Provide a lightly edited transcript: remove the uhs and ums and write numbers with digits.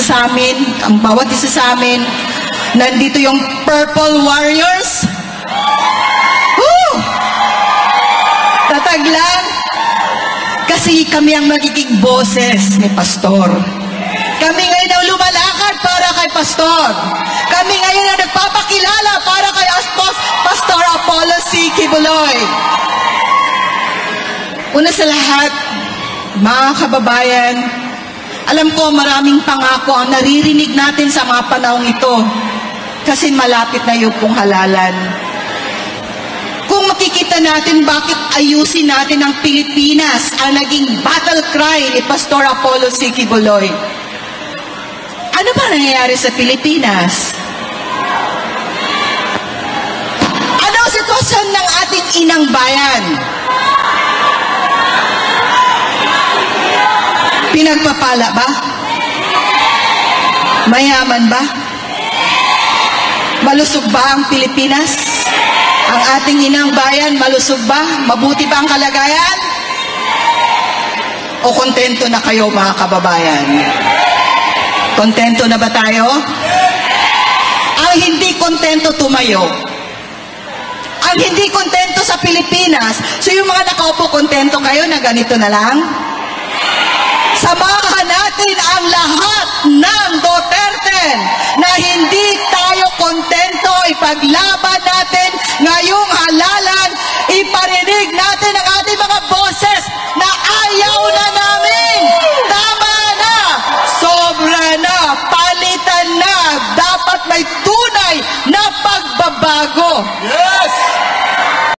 isa sa amin, ang bawat isa sa amin, nandito yung Purple Warriors. Woo! Tatag lang. Kasi kami ang magiging boses ni Pastor. Kami ngayon ang lumalakad para kay Pastor. Kami ngayon ang nagpapakilala para kay Pastor Apollo C. Quiboloy. Una sa lahat, mga kababayan, alam ko maraming pangako ang naririnig natin sa mga panahong ito kasi malapit na yung pong halalan. Kung makikita natin bakit ayusin natin ang Pilipinas, ang naging battle cry ni Pastor Apollo C. Quiboloy. Ano ba nangyayari sa Pilipinas? Ano ang sitwasyon ng ating inang bayan? Pinagpapala ba? Mayaman ba? Malusog ba ang Pilipinas? Ang ating inang bayan, malusog ba? Mabuti ba ang kalagayan? O kontento na kayo, mga kababayan? Kontento na ba tayo? Ang hindi kontento tumayo. Ang hindi kontento sa Pilipinas. So yung mga nakaupo, kontento kayo na ganito na lang? Samahan natin ang lahat ng Duterte na hindi tayo kontento, ipaglaban natin ngayong halalan, iparinig natin